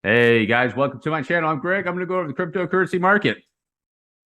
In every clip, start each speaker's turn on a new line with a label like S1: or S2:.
S1: Hey guys, welcome to my channel. I'm Greg. I'm going to go over the cryptocurrency market.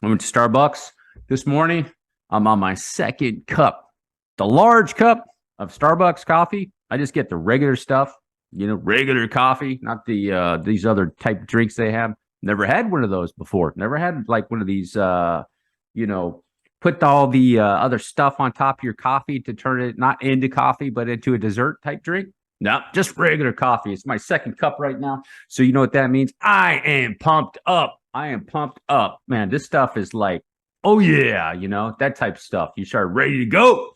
S1: I went to Starbucks this morning. I'm on my second cup, the large cup of Starbucks coffee. I just get the regular stuff, regular coffee, not the these other type drinks they have. Never had one of those before. Never had like one of these you know, put all the other stuff on top of your coffee to turn it not into coffee but into a dessert type drink. No, just regular coffee. It's my second cup right now. So you know what that means? I am pumped up. I am pumped up. Man, this stuff is like, oh yeah, that type of stuff. You start ready to go.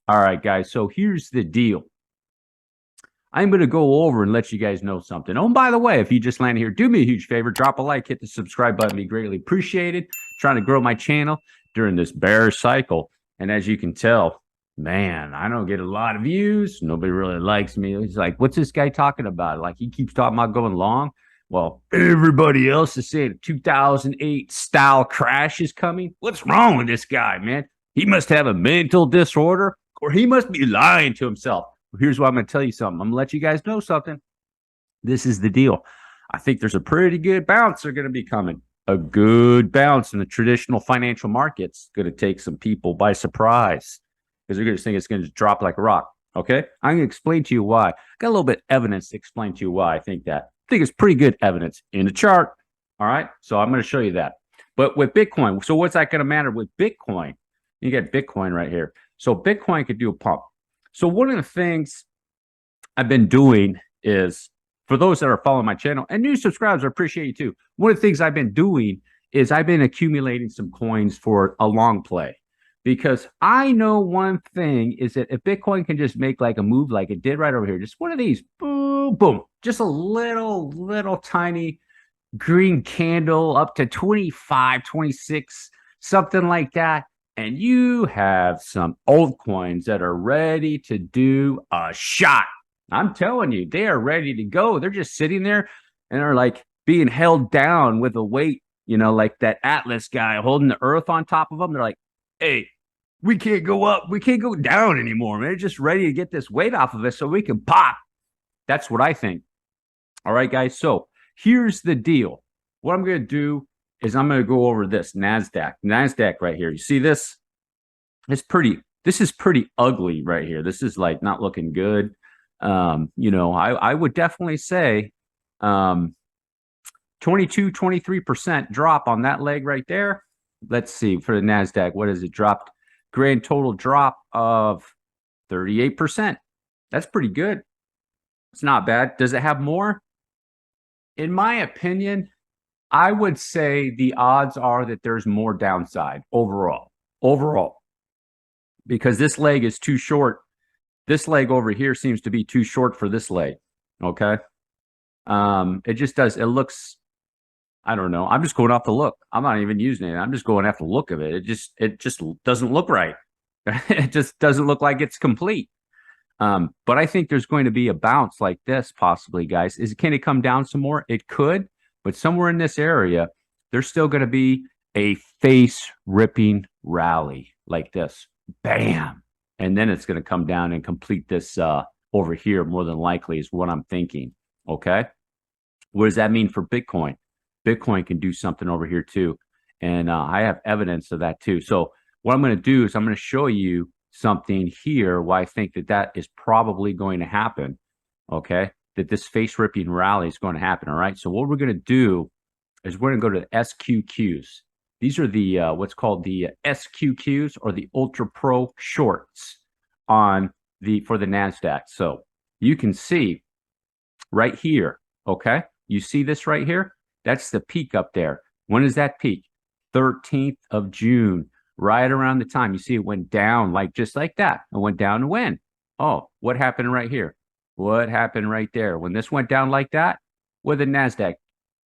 S1: All right, guys. So here's the deal. I'm going to go over and let you guys know something. Oh, and by the way, if you just landed here, do me a huge favor. Drop a like, hit the subscribe button. Be greatly appreciated. Trying to grow my channel during this bear cycle. And as you can tell, man, I don't get a lot of views. Nobody really likes me. He's like, what's this guy talking about? Like, he keeps talking about going long. Well, everybody else is saying a 2008 style crash is coming. What's wrong with this guy, man? He must have a mental disorder or he must be lying to himself. Here's why I'm going to tell you something. I'm going to let you guys know something. This is the deal. I think there's a pretty good bounce they're going to be coming. A good bounce in the traditional financial markets. Going to take some people by surprise because they're going to think it's going to drop like a rock. Okay? I'm going to explain to you why. Got a little bit of evidence to explain to you why I think that. I think it's pretty good evidence in the chart. All right? So I'm going to show you that. But with Bitcoin, so what's that going to matter with Bitcoin? You get Bitcoin right here. So Bitcoin could do a pump. So one of the things I've been doing is, for those that are following my channel and new subscribers, I appreciate you too. One of the things I've been doing is I've been accumulating some coins for a long play, because I know one thing is that if Bitcoin can just make like a move like it did right over here, just one of these, boom, boom, just a little tiny green candle up to 25, 26, something like that. And you have some altcoins that are ready to do a shot. I'm telling you, they are ready to go. They're just sitting there and are like being held down with a weight, like that Atlas guy holding the earth on top of them. They're like, hey, we can't go up. We can't go down anymore, man. They're just ready to get this weight off of us so we can pop. That's what I think. All right, guys. So here's the deal. What I'm going to do is I'm going to go over this NASDAQ right here. You see this? This is pretty ugly right here. This is like not looking good. I would definitely say 22, 23% drop on that leg right there. Let's see for the NASDAQ. What has it dropped? Grand total drop of 38%. That's pretty good. It's not bad. Does it have more? In my opinion, I would say the odds are that there's more downside overall, because this leg is too short. This leg over here seems to be too short for this leg. Okay. It just does. It looks, I don't know. I'm just going off the look. I'm not even using it. I'm just going off the look of it. It just doesn't look right. It just doesn't look like it's complete. But I think there's going to be a bounce like this possibly, guys. Can it come down some more? It could. But somewhere in this area, there's still going to be a face-ripping rally like this. Bam! And then it's going to come down and complete this over here, more than likely, is what I'm thinking. Okay? What does that mean for Bitcoin? Bitcoin can do something over here too. And I have evidence of that too. So what I'm going to do is I'm going to show you something here why I think that is probably going to happen. Okay? That this face-ripping rally is going to happen. All right. So what we're going to do is we're going to go to the SQQs. These are the what's called the SQQs, or the Ultra Pro shorts for the NASDAQ. So you can see right here. Okay. You see this right here? That's the peak up there. When is that peak? 13th of June, right around the time you see it went down, like just like that. It went down to when? Oh, what happened right here? What happened right there? When this went down like that, what did the NASDAQ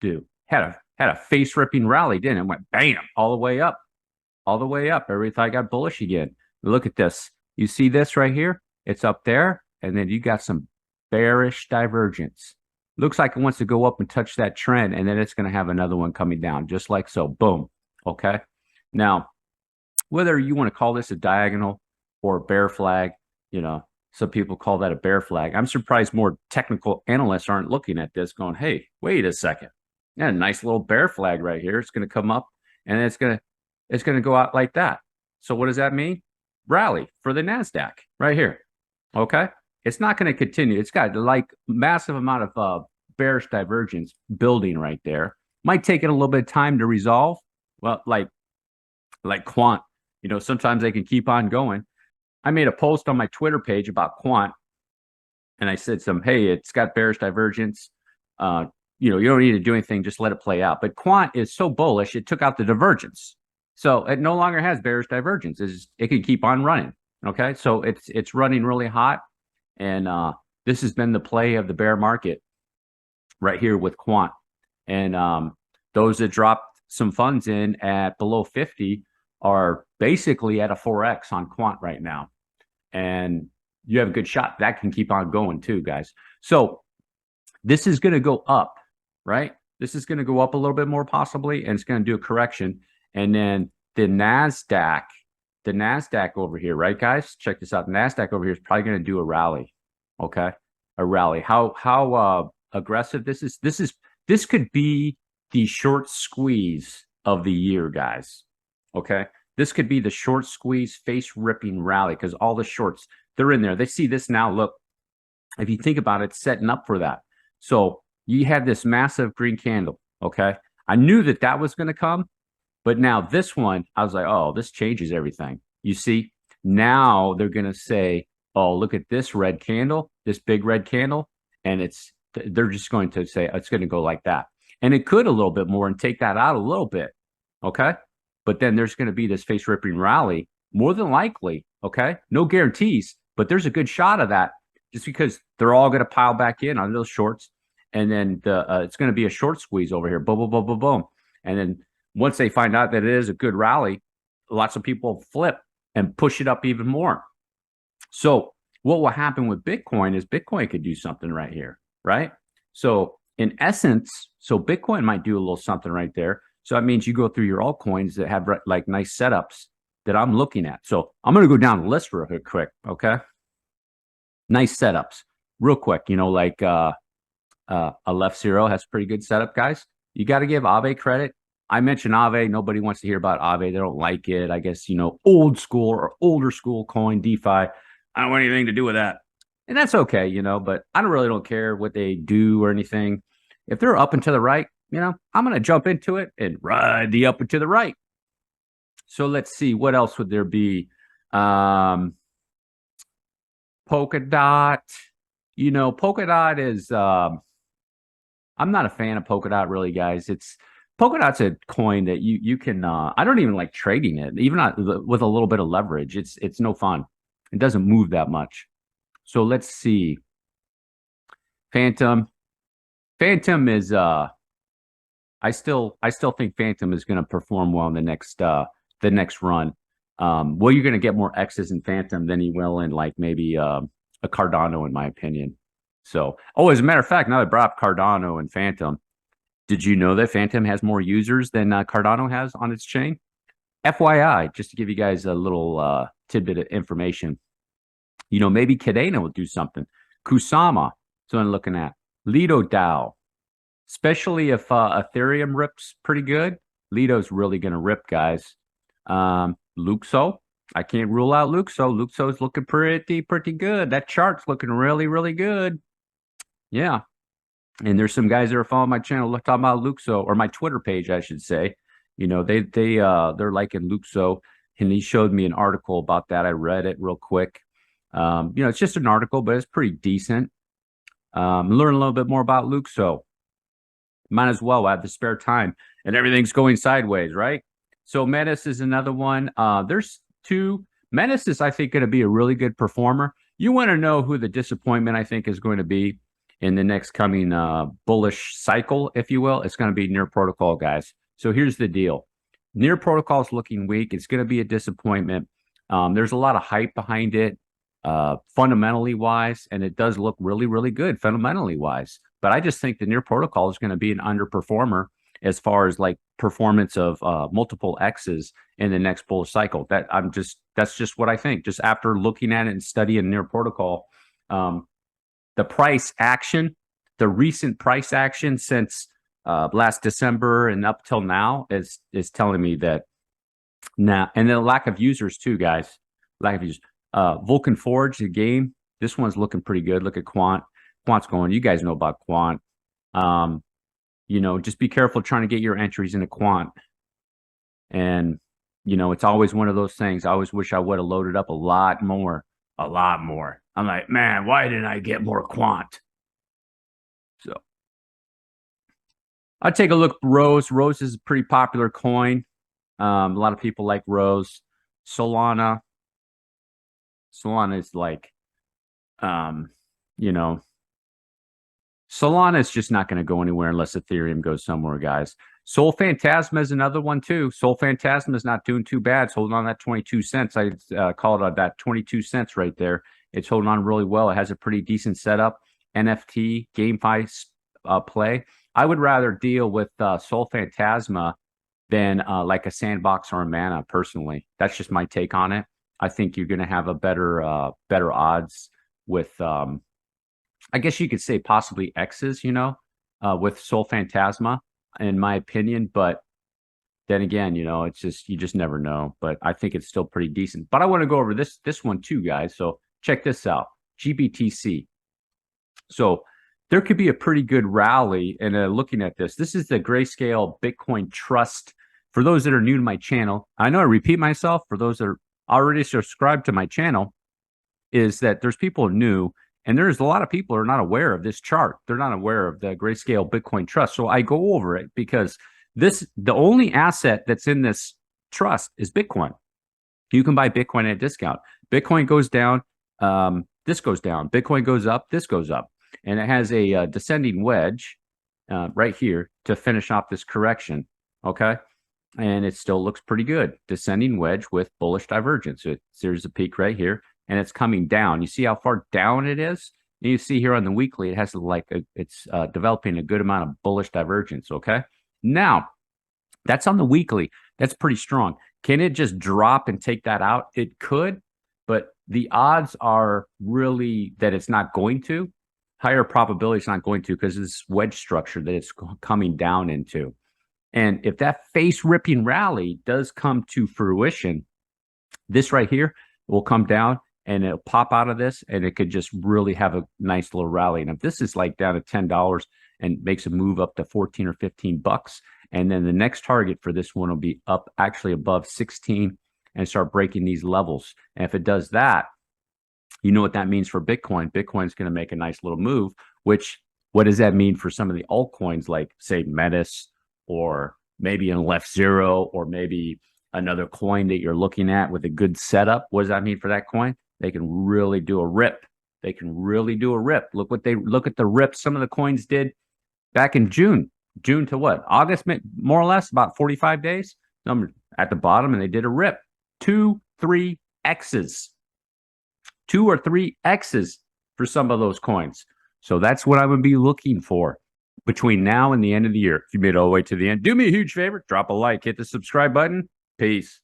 S1: do? Had a face-ripping rally, didn't it? It went bam, all the way up. All the way up. Everybody thought I got bullish again. Look at this. You see this right here? It's up there, and then you got some bearish divergence. Looks like it wants to go up and touch that trend, and then it's going to have another one coming down, just like so. Boom. Okay? Now, whether you want to call this a diagonal or a bear flag, Some people call that a bear flag. I'm surprised more technical analysts aren't looking at this going, hey, wait a second. Yeah, nice little bear flag right here. It's going to come up and it's going to go out like that. So what does that mean? Rally for the NASDAQ right here. Okay. It's not going to continue. It's got like massive amount of bearish divergence building right there. Might take it a little bit of time to resolve. Well, like quant, sometimes they can keep on going. I made a post on my Twitter page about quant, and I said hey, it's got bearish divergence. You don't need to do anything, just let it play out. But quant is so bullish, it took out the divergence. So it no longer has bearish divergence. It can keep on running. Okay. So it's running really hot. And this has been the play of the bear market right here with quant. And those that dropped some funds in at below 50 are basically at a 4x on quant right now. And you have a good shot. That can keep on going too, guys. So this is going to go up, right? This is going to go up a little bit more possibly, and it's going to do a correction. And then the NASDAQ over here, right, guys? Check this out. The NASDAQ over here is probably going to do a rally, okay? A rally. How aggressive this is? This could be the short squeeze of the year, guys, okay? This could be the short squeeze face-ripping rally because all the shorts, they're in there. They see this now. Look, if you think about it, setting up for that. So you had this massive green candle, okay? I knew that was going to come, but now this one, I was like, oh, this changes everything. You see, now they're going to say, oh, look at this red candle, this big red candle, and they're just going to say it's going to go like that. And it could a little bit more and take that out a little bit, okay? But then there's going to be this face-ripping rally, more than likely, okay? No guarantees, but there's a good shot of that just because they're all going to pile back in on those shorts. And then it's going to be a short squeeze over here, boom, boom, boom, boom, boom. And then once they find out that it is a good rally, lots of people flip and push it up even more. So what will happen with Bitcoin is Bitcoin could do something right here, right? So in essence, Bitcoin might do a little something right there. So that means you go through your altcoins that have like nice setups that I'm looking at. So I'm going to go down the list real quick, okay? Nice setups, real quick. Like a Left Zero has pretty good setup, guys. You got to give Aave credit. I mentioned Aave. Nobody wants to hear about Aave. They don't like it. I guess, old school or older school coin, DeFi. I don't want anything to do with that. And that's okay, but I don't care what they do or anything. If they're up and to the right, I'm going to jump into it and ride the up and to the right. So let's see, what else would there be? Polkadot. Polkadot is, I'm not a fan of Polkadot really, guys. Polkadot's a coin that you can, I don't even like trading it, even with a little bit of leverage. It's no fun. It doesn't move that much. So let's see. Phantom is, I still think Phantom is going to perform well in the next run. Well, you're going to get more X's in Phantom than you will in like maybe a Cardano, in my opinion. So, as a matter of fact, now that I brought up Cardano and Phantom, did you know that Phantom has more users than Cardano has on its chain? FYI, just to give you guys a little tidbit of information. Maybe Kadena will do something. Kusama, so I'm looking at. Lido DAO, especially if Ethereum rips pretty good. Lido's really going to rip, guys. Luxo, I can't rule out Luxo. Luxo's looking pretty good. That chart's looking really, really good. Yeah. And there's some guys that are following my channel talking about Luxo, or my Twitter page, I should say. They're liking Luxo, and he showed me an article about that. I read it real quick. It's just an article, but it's pretty decent. Learn a little bit more about Luxo. Might as well. I have the spare time, and everything's going sideways, right? So Metis is another one. There's two. Metis is, I think, going to be a really good performer. You want to know who the disappointment, I think, is going to be in the next coming bullish cycle, if you will. It's going to be Near Protocol, guys. So here's the deal. Near Protocol is looking weak. It's going to be a disappointment. There's a lot of hype behind it, fundamentally wise, and it does look really, really good fundamentally wise. But I just think the Near Protocol is going to be an underperformer. as far as like performance of multiple X's in the next bullish cycle. That's just what I think. Just after looking at it and studying near protocol, the price action, the recent price action since last December and up till now is telling me that now, and then lack of users too, guys. Lack of users. Vulcan Forge, the game, this one's looking pretty good. Look at Quant. Quant's going. You guys know about Quant. Just be careful trying to get your entries into Quant. And, it's always one of those things. I always wish I would have loaded up a lot more. A lot more. I'm like, man, why didn't I get more Quant? So I'll take a look at Rose. Rose is a pretty popular coin. A lot of people like Rose. Solana. Solana is like, Solana is just not going to go anywhere unless Ethereum goes somewhere, guys. Sol Phantasma is another one too. Sol Phantasma is not doing too bad. It's holding on that 22 cents. I called it that 22 cents right there. It's holding on really well. It has a pretty decent setup. NFT, GameFi play. I would rather deal with Sol Phantasma than like a Sandbox or a Mana, personally. That's just my take on it. I think you're going to have a better odds with, I guess you could say possibly X's, with Sol Phantasma, in my opinion. But then again, it's just, you just never know. But I think it's still pretty decent. But I want to go over this one too, guys. So check this out, GBTC. So there could be a pretty good rally. And looking at this is the Grayscale Bitcoin Trust. For those that are new to my channel, I know I repeat myself. For those that are already subscribed to my channel, is that there's people new, and there's a lot of people who are not aware of this chart. They're not aware of the Grayscale Bitcoin Trust. So I go over it because the only asset that's in this trust is Bitcoin. You can buy Bitcoin at a discount. Bitcoin goes down, this goes down. Bitcoin goes up, this goes up. And it has a descending wedge right here to finish off this correction, okay? And it still looks pretty good. Descending wedge with bullish divergence. There's a peak right here, and it's coming down. You see how far down it is? And you see here on the weekly, it has it's developing a good amount of bullish divergence, okay? Now, that's on the weekly. That's pretty strong. Can it just drop and take that out? It could, but the odds are really that it's not going to. Higher probability it's not going to, because of this wedge structure that it's coming down into. And if that face-ripping rally does come to fruition, this right here will come down and it'll pop out of this, and it could just really have a nice little rally. And if this is like down to $10 and makes a move up to 14 or 15 bucks, and then the next target for this one will be up actually above 16 and start breaking these levels. And if it does that, you know what that means for Bitcoin. Bitcoin's going to make a nice little move, which, what does that mean for some of the altcoins like, say, Metis, or maybe an Left Zero, or maybe another coin that you're looking at with a good setup? What does that mean for that coin? They can really do a rip. They can really do a rip. Look at the rip some of the coins did back in June. June to what? August, more or less, about 45 days. Number at the bottom, and they did a rip. 2, 3 X's. 2 or 3 X's for some of those coins. So that's what I would be looking for between now and the end of the year. If you made it all the way to the end, do me a huge favor, drop a like, hit the subscribe button. Peace.